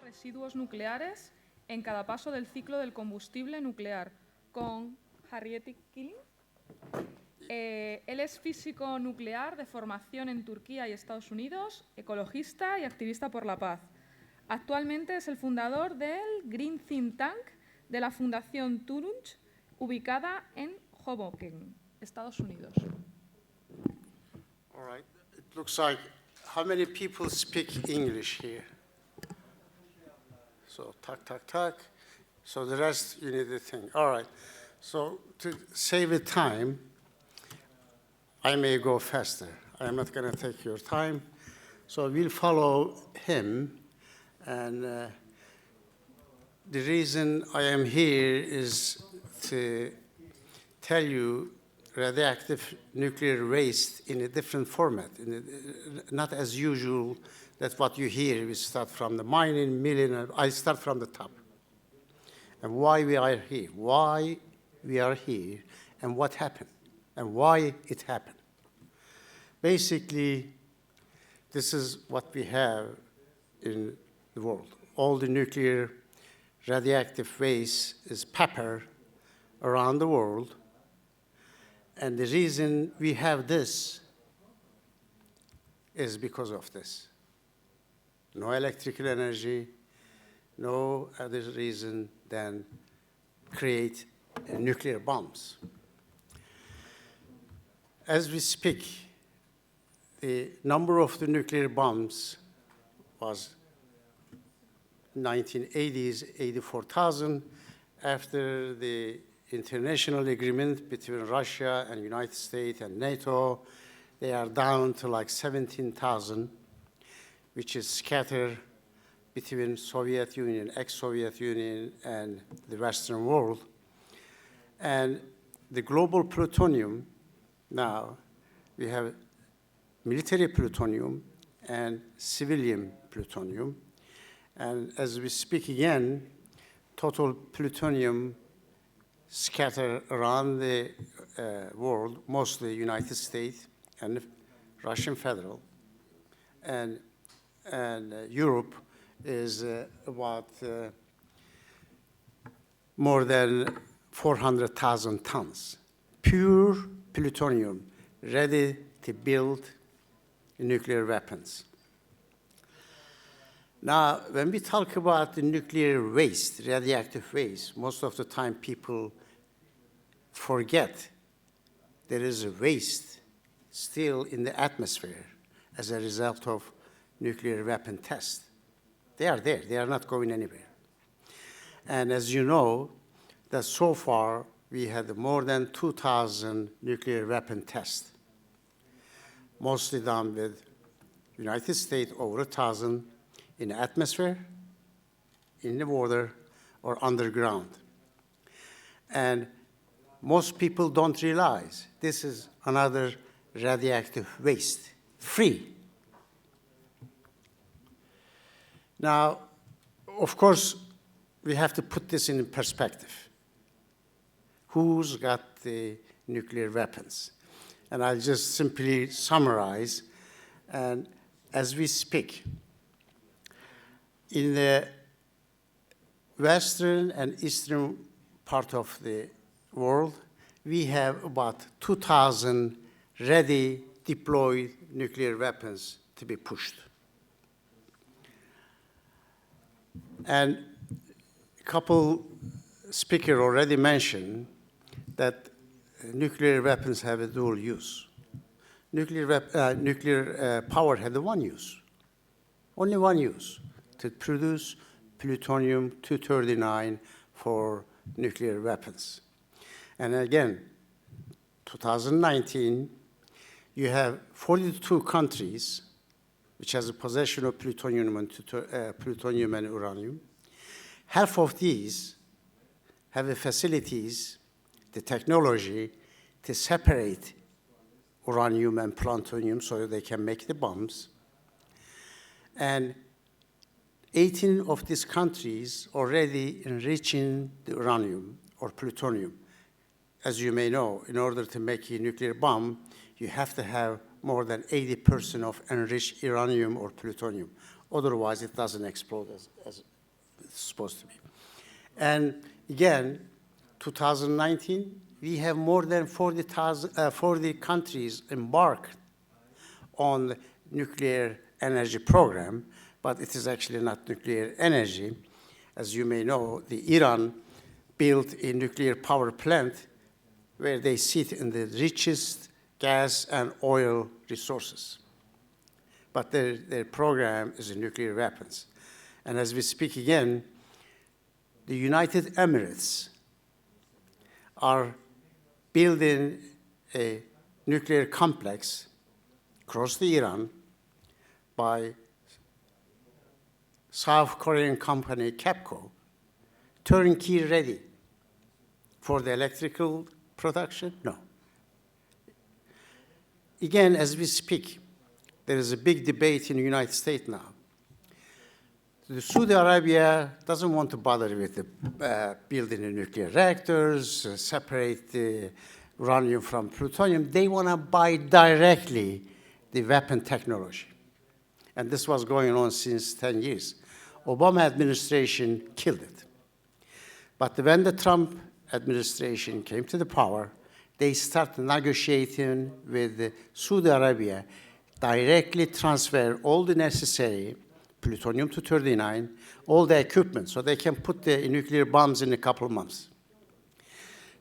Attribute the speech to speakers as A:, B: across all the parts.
A: Residuos nucleares en cada paso del ciclo del combustible nuclear, con Hayrettin Kilic. Él es físico nuclear de formación en Turquía y Estados Unidos, ecologista y activista por la paz. Actualmente es el fundador del Green Think Tank de la Fundación Turunç, ubicada en Hoboken, Estados Unidos.
B: All right. It looks like, how many people speak English here? So, talk, talk, talk. So the rest, you need the thing. All right. So to save the time, I may go faster. I am not going to take your time. So we'll follow him. And the reason I am here is to tell you radioactive nuclear waste in a different format, not as usual that what you hear. We start from the mining, milling, I start from the top. And why we are here, why we are here, and what happened, and why it happened. Basically, this is what we have in the world. All the nuclear radioactive waste is peppered around the world. And the reason we have this is because of this. No electrical energy, no other reason than create nuclear bombs. As we speak, the number of the nuclear bombs was 1980s, 84,000. After the international agreement between Russia and United States and NATO, they are down to like 17,000, which is scattered between Soviet Union, ex-Soviet Union, and the Western world. And the global plutonium, now we have military plutonium and civilian plutonium. And as we speak again, total plutonium scattered around the world, mostly United States and Russian Federal, and Europe is about more than 400,000 tons. Pure plutonium ready to build nuclear weapons. Now, when we talk about the nuclear waste, radioactive waste, most of the time people forget there is a waste still in the atmosphere as a result of nuclear weapon tests. They are there. They are not going anywhere. And as you know, that so far we had more than 2,000 nuclear weapon tests, mostly done with United States, over 1,000 in the atmosphere, in the water, or underground. And most people don't realize this is another radioactive waste, free. Now, of course, we have to put this in perspective. Who's got the nuclear weapons? And I'll just simply summarize. And as we speak, in the western and eastern part of the world, we have about 2,000 ready deployed nuclear weapons to be pushed. And a couple speakers already mentioned that nuclear weapons have a dual use. Nuclear power had one use, only one use, to produce plutonium-239 for nuclear weapons. And again, 2019, you have 42 countries which has a possession of plutonium and uranium. Half of these have the facilities, the technology to separate uranium and plutonium so that they can make the bombs. And 18 of these countries already enriching the uranium or plutonium. As you may know, in order to make a nuclear bomb, you have to have more than 80% of enriched uranium or plutonium. Otherwise, it doesn't explode it's supposed to be. And again, 2019, we have more than 40 countries embarked on the nuclear energy program, but it is actually not nuclear energy. As you may know, Iran built a nuclear power plant where they sit in the richest gas and oil resources. But their program is nuclear weapons. And as we speak again, the United Emirates are building a nuclear complex across the Iran by South Korean company KEPCO, turnkey ready for the electrical production? No. Again, as we speak, there is a big debate in the United States now. Saudi Arabia doesn't want to bother with building the nuclear reactors, separate the uranium from plutonium. They want to buy directly the weapon technology. And this was going on since 10 years. Obama administration killed it. But when the Trump administration came to the power, they started negotiating with Saudi Arabia, directly transfer all the necessary plutonium-239, all the equipment, so they can put the nuclear bombs in a couple of months.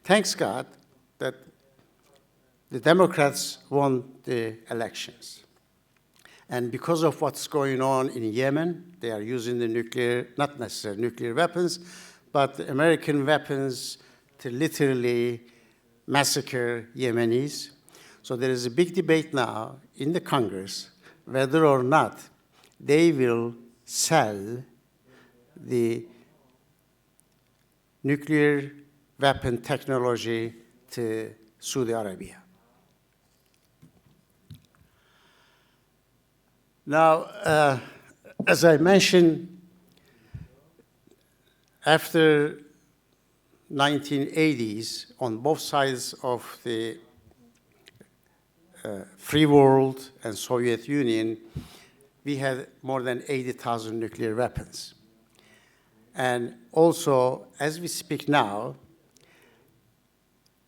B: Thanks God that the Democrats won the elections. And because of what's going on in Yemen, they are using the nuclear, not necessarily nuclear weapons, but American weapons to literally massacre Yemenis. So there is a big debate now in the Congress whether or not they will sell the nuclear weapon technology to Saudi Arabia. Now, as I mentioned, after 1980s, on both sides of the free world and Soviet Union, we had more than 80,000 nuclear weapons. And also, as we speak now,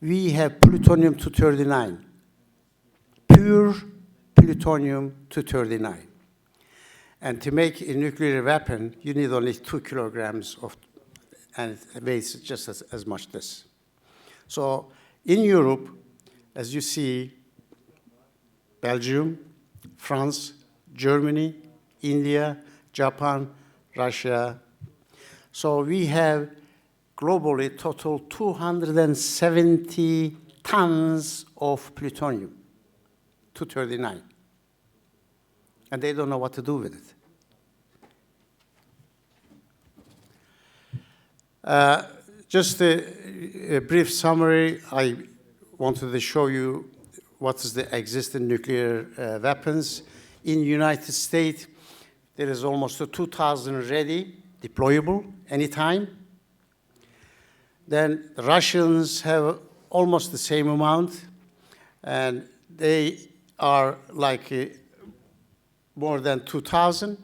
B: we have plutonium-239, pure plutonium-239. And to make a nuclear weapon, you need only 2 kilograms of, and it weighs just as much this. So in Europe, as you see, Belgium, France, Germany, India, Japan, Russia. So we have globally total 270 tons of plutonium-239. And they don't know what to do with it. Just a brief summary, I wanted to show you what is the existing nuclear weapons. In the United States, there is almost 2,000 ready, deployable anytime. Then the Russians have almost the same amount, and they are like more than 2,000.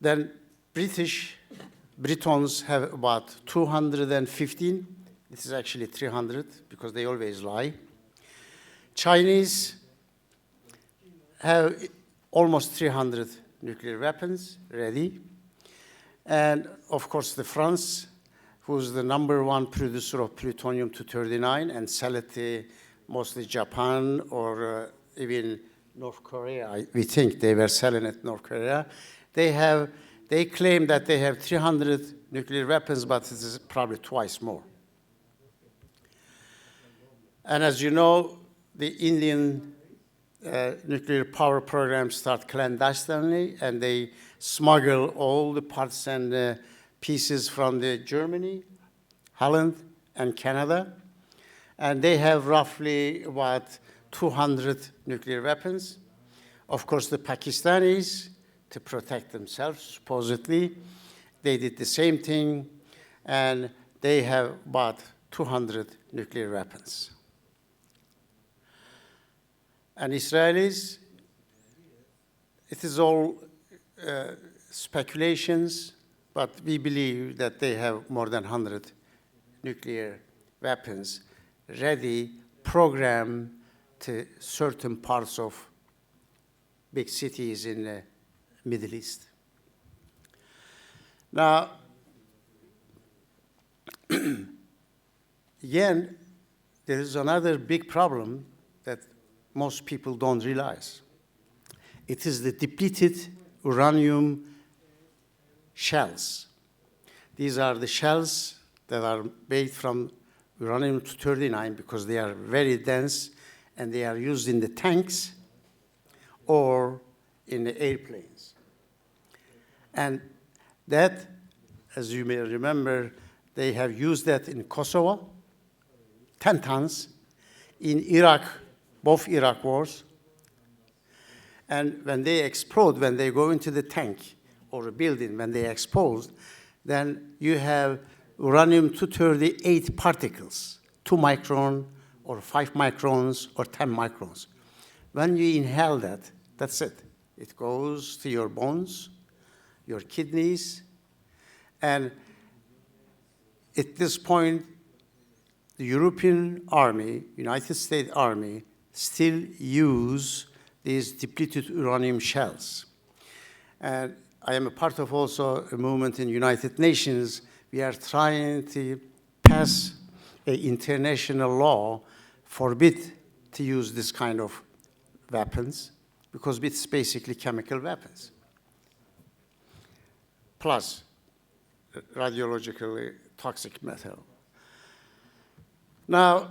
B: Then Britons have about 215. This is actually 300 because they always lie. Chinese have almost 300 nuclear weapons ready. And of course, the France, who's the #1 producer of plutonium-239 and sell it to mostly Japan or even North Korea. We think they were selling it in North Korea. They claim that they have 300 nuclear weapons, but it is probably twice more. And as you know, the Indian nuclear power program started clandestinely, and they smuggle all the parts and pieces from Germany, Holland, and Canada. And they have roughly about 200 nuclear weapons. Of course, the Pakistanis, to protect themselves, supposedly, they did the same thing, and they have about 200 nuclear weapons. And Israelis, it is all speculations, but we believe that they have more than 100 nuclear weapons ready, programmed to certain parts of big cities in the Middle East. Now, again, there is another big problem that most people don't realize. It is the depleted uranium shells. These are the shells that are made from uranium-239 because they are very dense and they are used in the tanks or in the airplanes. And that, as you may remember, they have used that in Kosovo, 10 tons, in Iraq, both Iraq wars. And when they explode, when they go into the tank or a building, when they explode, then you have uranium-238 particles, 2 micron or 5 microns or 10 microns. When you inhale that, that's it. It goes to your bones, your kidneys, and at this point, the European Army, United States Army, still use these depleted uranium shells. And I am a part of also a movement in United Nations. We are trying to pass an international law forbid to use this kind of weapons because it's basically chemical weapons, plus radiologically toxic metal. Now,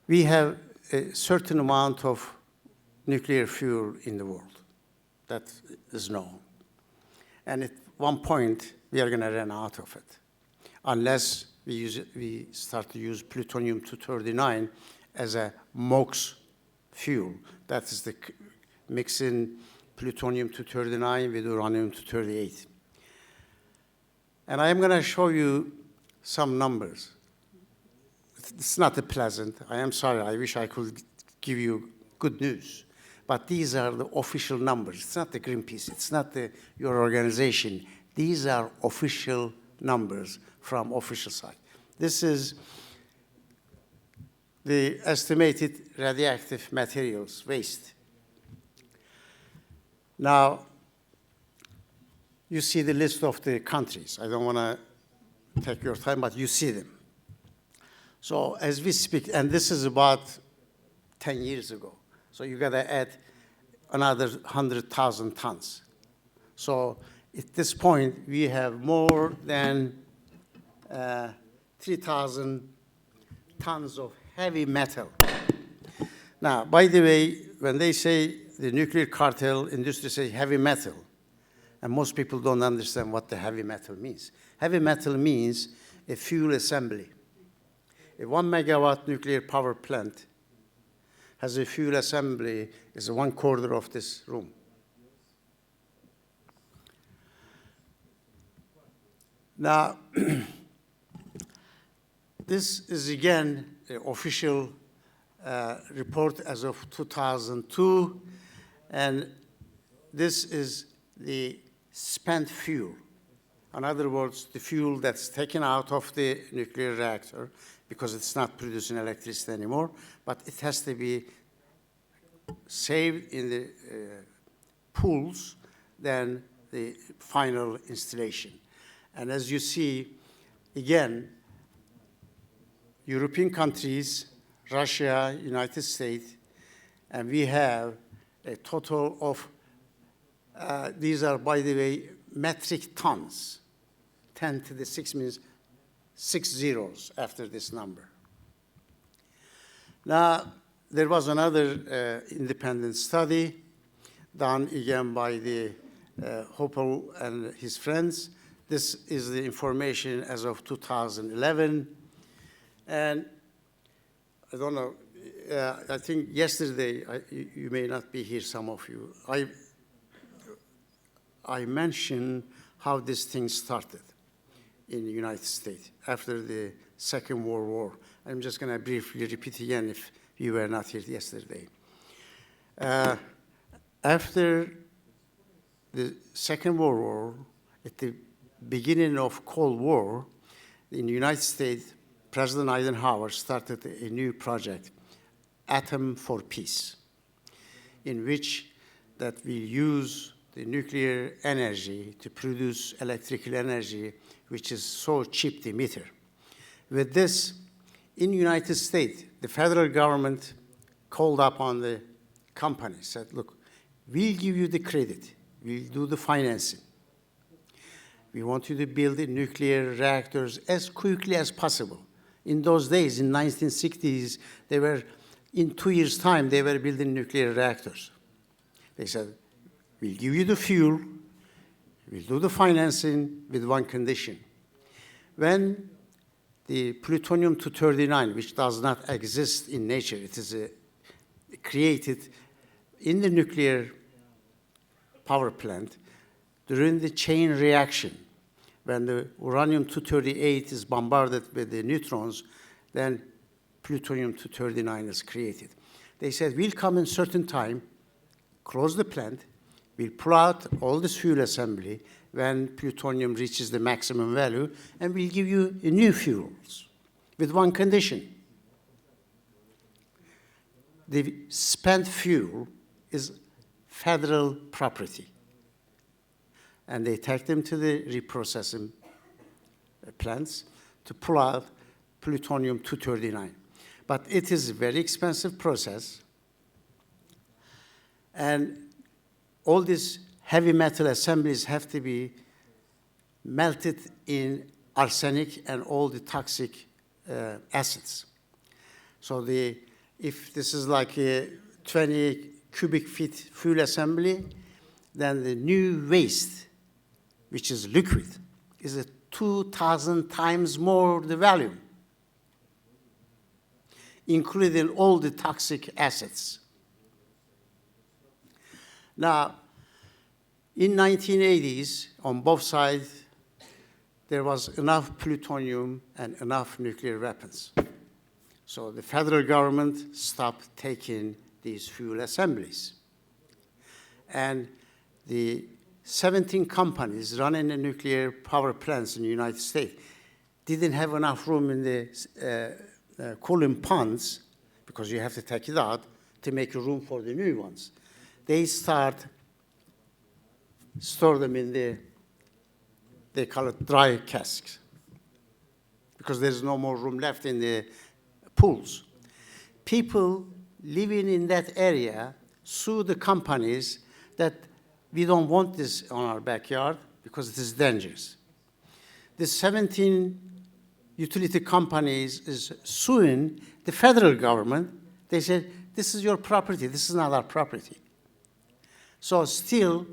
B: we have a certain amount of nuclear fuel in the world. That is known. And at one point, we are going to run out of it, unless we start to use plutonium-239 as a MOX fuel. That is the mixing plutonium-239 with uranium-238. And I am going to show you some numbers. It's not pleasant. I am sorry. I wish I could give you good news. But these are the official numbers. It's not the Greenpeace. It's not your organization. These are official numbers from official side. This is the estimated radioactive materials waste. Now, you see the list of the countries. I don't want to take your time, but you see them. So as we speak, and this is about 10 years ago. So you got to add another 100,000 tons. So at this point, we have more than 3,000 tons of heavy metal. Now, by the way, when they say the nuclear cartel industry say heavy metal, and most people don't understand what the heavy metal means. Heavy metal means a fuel assembly. A 1 megawatt nuclear power plant has a fuel assembly is 1/4 of this room. Now, this is again an official report as of 2002, and this is the spent fuel. In other words, the fuel that's taken out of the nuclear reactor because it's not producing electricity anymore, but it has to be saved in the pools than the final installation. And as you see, again, European countries, Russia, United States, and we have a total of, these are, by the way, metric tons. 10 to the 6 means 6 zeros after this number. Now, there was another independent study done again by the Hoppel and his friends. This is the information as of 2011. And I don't know, I think yesterday, you may not be here, some of you, I mentioned how this thing started in the United States after the Second World War. I'm just going to briefly repeat again if you were not here yesterday. After the Second World War, at the beginning of Cold War, in the United States, President Eisenhower started a new project, Atom for Peace, in which that we use the nuclear energy to produce electrical energy, which is so cheap the emitter. With this, in the United States, the federal government called up on the company, said, look, we'll give you the credit, we'll do the financing. We want you to build the nuclear reactors as quickly as possible. In those days, in 1960s, they were, in 2 years' time, they were building nuclear reactors. They said, we'll give you the fuel, we'll do the financing with one condition. When the plutonium-239, which does not exist in nature, it is created in the nuclear power plant during the chain reaction. When the uranium-238 is bombarded with the neutrons, then plutonium-239 is created. They said, we'll come in certain time, close the plant, we'll pull out all this fuel assembly when plutonium reaches the maximum value, and we'll give you new fuels with one condition. The spent fuel is federal property. And they take them to the reprocessing plants to pull out plutonium-239. But it is a very expensive process. And all these heavy metal assemblies have to be melted in arsenic and all the toxic acids. So if this is like a 20 cubic feet fuel assembly, then the new waste, which is liquid, is 2,000 times more the volume, including all the toxic acids. Now, in 1980s, on both sides, there was enough plutonium and enough nuclear weapons. So the federal government stopped taking these fuel assemblies. And the 17 companies running the nuclear power plants in the United States didn't have enough room in the cooling ponds, because you have to take it out, to make room for the new ones. They store them in they call it dry casks, because there's no more room left in the pools. People living in that area sue the companies that we don't want this on our backyard because it is dangerous. The 17 utility companies is suing the federal government. They said, this is your property, this is not our property. So still,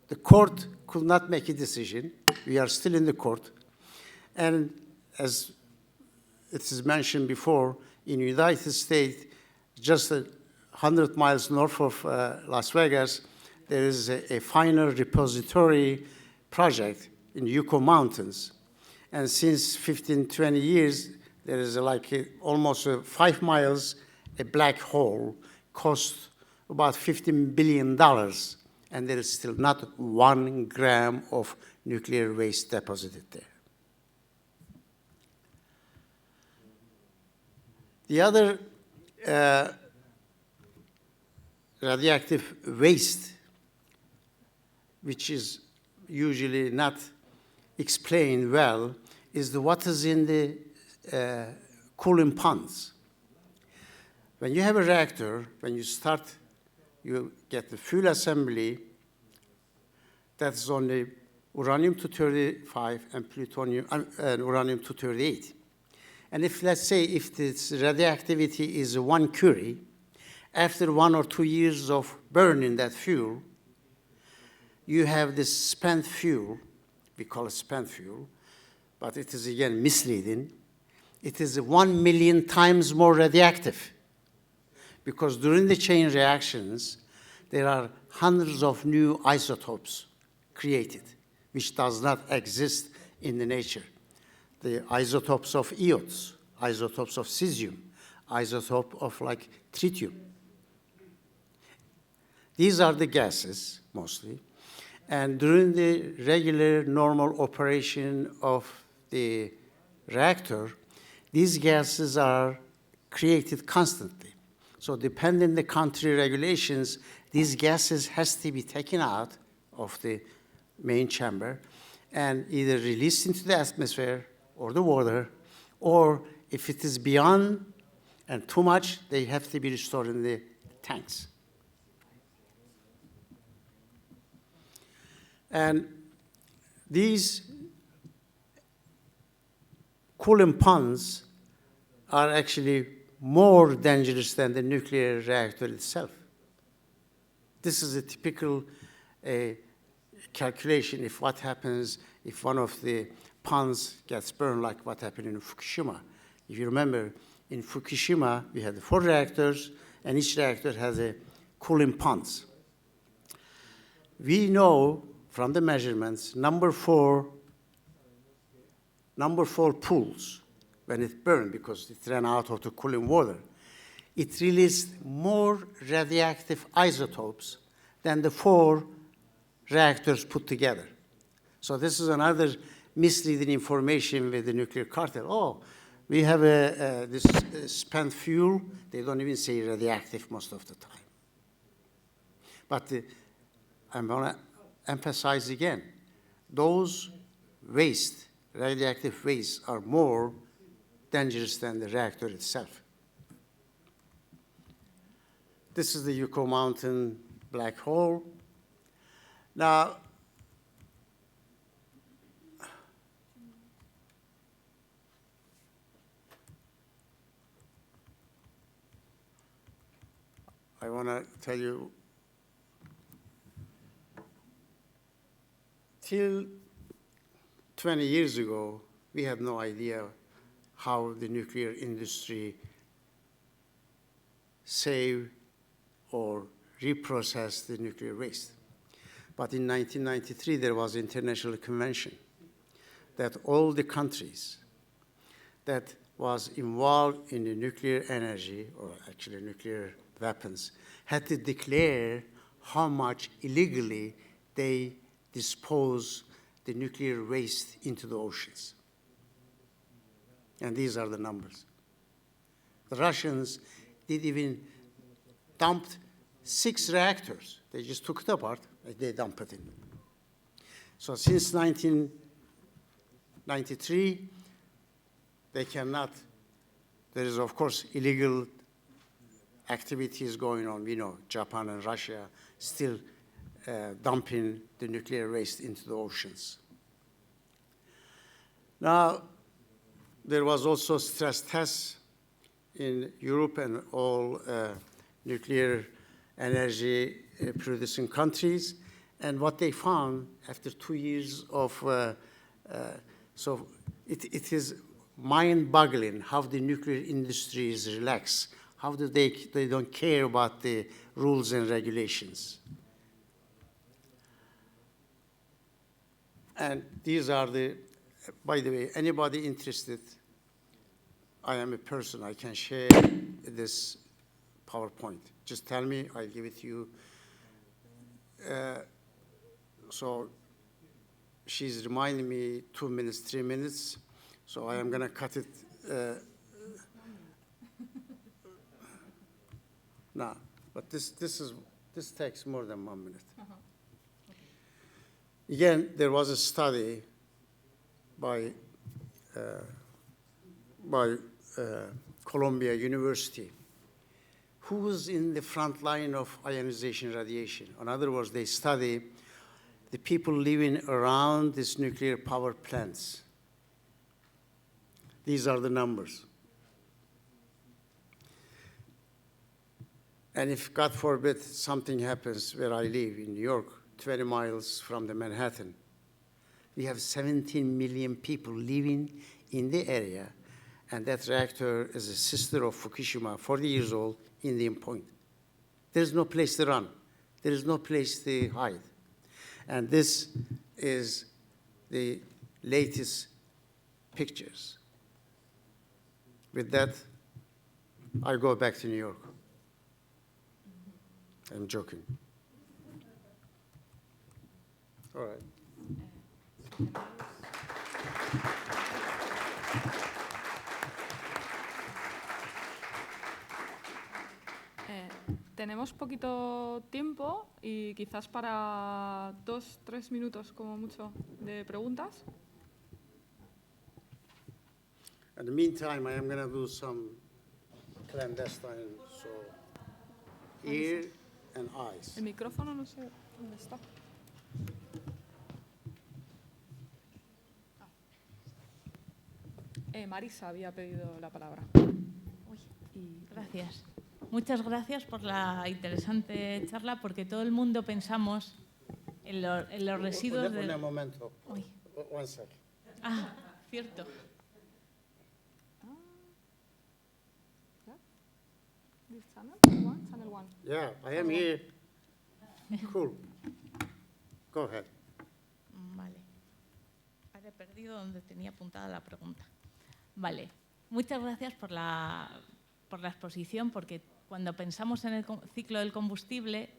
B: the court could not make a decision. We are still in the court. And as it is mentioned before, in the United States, just 100 miles north of Las Vegas, there is a final repository project in the Yukon Mountains. And since 15, 20 years, there is almost 5 miles, a black hole, cost about $15 billion, and there is still not 1 gram of nuclear waste deposited there. The other radioactive waste, which is usually not explained well, is what is in the cooling ponds. When you have a reactor, when you start, you get the fuel assembly that's only uranium-235 and plutonium and uranium-238. And if, let's say, if this radioactivity is 1 curie, after 1 or 2 years of burning that fuel, you have this spent fuel. We call it spent fuel, but it is, again, misleading. It is 1 million times more radioactive, because during the chain reactions, there are hundreds of new isotopes created, which does not exist in the nature. The isotopes of iodes, isotopes of cesium, isotope of tritium. These are the gases, mostly. And during the regular, normal operation of the reactor, these gases are created constantly. So depending on the country regulations, these gases has to be taken out of the main chamber and either released into the atmosphere or the water, or if it is beyond and too much, they have to be restored in the tanks. And these cooling ponds are actually more dangerous than the nuclear reactor itself. This is a typical calculation if what happens if one of the ponds gets burned, like what happened in Fukushima. If you remember, in Fukushima, we had 4 reactors, and each reactor has a cooling ponds. We know from the measurements, number 4 pools, when it burned, because it ran out of the cooling water, it released more radioactive isotopes than the 4 reactors put together. So this is another misleading information with the nuclear cartel. Oh, we have this spent fuel. They don't even say radioactive most of the time. But I'm going to emphasize again, those waste, radioactive waste, are more dangerous than the reactor itself. This is the Yucca Mountain black hole. Now, I want to tell you, till 20 years ago, we had no idea how the nuclear industry save or reprocess the nuclear waste. But in 1993, there was an international convention that all the countries that was involved in the nuclear energy, or actually nuclear weapons, had to declare how much illegally they dispose the nuclear waste into the oceans. And these are the numbers. The Russians did even dumped 6 reactors. They just took it apart, and they dumped it in. So since 1993, they cannot, there is of course illegal activities going on. We know Japan and Russia still dumping the nuclear waste into the oceans. Now, there was also stress tests in Europe and all nuclear energy producing countries. And what they found after 2 years of, so it is mind-boggling how the nuclear industry is relaxed, how do they don't care about the rules and regulations. And these are the, by the way, anybody interested, I am a person, I can share this PowerPoint. Just tell me, I'll give it to you. So she's reminding me 2 minutes, 3 minutes, so I am gonna cut it now. But this takes more than 1 minute. Again, there was a study by Columbia University, who was in the front line of ionization radiation. In other words, they study the people living around these nuclear power plants. These are the numbers. And if, God forbid, something happens where I live in New York, 20 miles from the Manhattan, we have 17 million people living in the area, and that reactor is a sister of Fukushima, 40 years old, Indian Point. There's no place to run. There is no place to hide. And this is the latest pictures. With that, I go back to New York. I'm joking. All right.
A: Tenemos poquito tiempo y quizás para 2-3 minutos como mucho de preguntas.
B: In the meantime, I am going to do some clandestine, so ear and eyes.
A: El micrófono no sé dónde está. Marisa había pedido la palabra.
C: Gracias. Muchas gracias por la interesante charla, porque todo el mundo pensamos en los residuos de...
B: Un momento.
C: Uy.
B: One second.
C: Ah, cierto.
A: This channel? Channel 1.
B: Yeah, I am here. Cool. Go ahead.
C: Vale. Ahora he perdido donde tenía apuntada la pregunta. Vale. Muchas gracias por la exposición, porque cuando pensamos en el ciclo del combustible,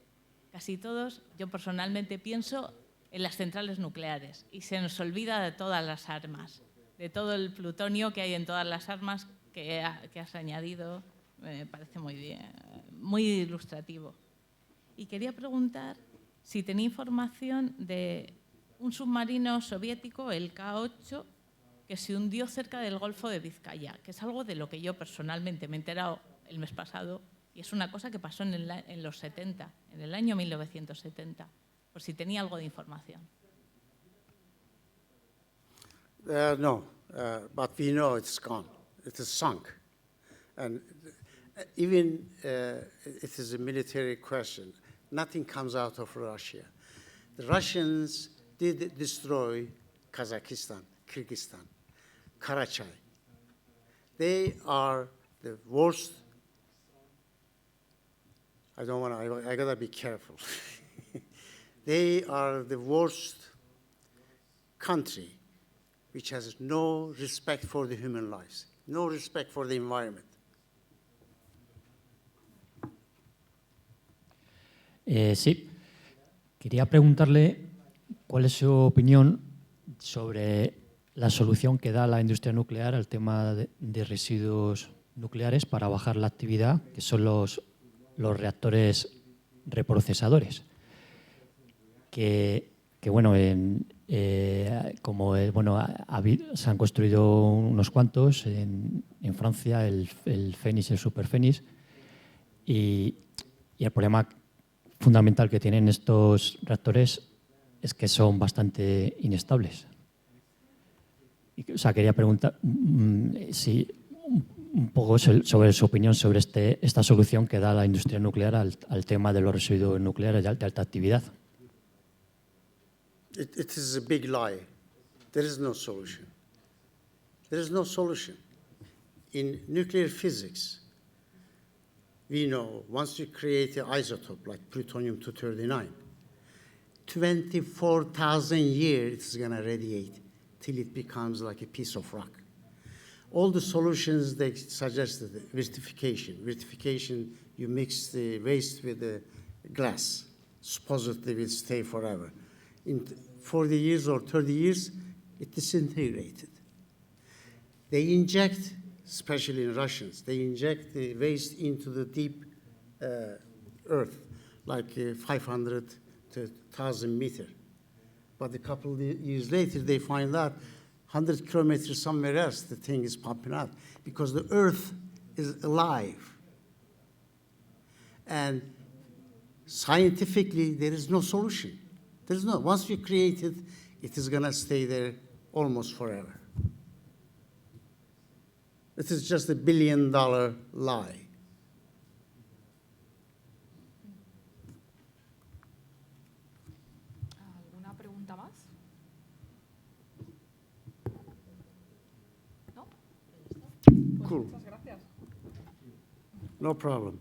C: casi todos, yo personalmente pienso en las centrales nucleares y se nos olvida de todas las armas, de todo el plutonio que hay en todas las armas que has añadido. Me parece muy bien, muy ilustrativo. Y quería preguntar si tenía información de un submarino soviético, el K-8, que se hundió cerca del Golfo de Vizcaya, que es algo de lo que yo personalmente me he enterado el mes pasado, y es una cosa que pasó en los 70, en el año 1970, por si tenía algo de información.
B: No, but we know it's gone. It is sunk. And even it is a military question. Nothing comes out of Russia. The Russians did destroy Kazakhstan, Kyrgyzstan, Karachay. They are the worst. I gotta be careful. They are the worst country which has no respect for the human lives, no respect for the environment.
D: Sí, quería preguntarle cuál es su opinión sobre la solución que da la industria nuclear al tema de residuos nucleares para bajar la actividad, que son los reactores reprocesadores. Que bueno, se han construido unos cuantos en Francia, el Fénix, el Super Fénix, y el problema fundamental que tienen estos reactores es que son bastante inestables. O sea, quería preguntar si un poco sobre su opinión sobre esta solución que da la industria nuclear al tema de los residuos nucleares de alta actividad.
B: It is a big lie. There is no solution. There is no solution. In nuclear physics, we know once you create an isotope like plutonium-239, 24,000 years it's going to radiate till it becomes like a piece of rock. All the solutions they suggested, vitrification, you mix the waste with the glass, supposedly will stay forever. In 40 years or 30 years, it disintegrated. They inject, especially in Russians, they inject the waste into the deep earth, like 500 to 1,000 meters. But a couple of years later, they find out 100 kilometers somewhere else, the thing is pumping out because the earth is alive. And scientifically, there is no solution. There's no, once you create it, it is going to stay there almost forever. It is just $1 billion lie.
A: ¿Alguna pregunta más? ¿No?
B: Cool.
A: Muchas gracias.
B: No problem.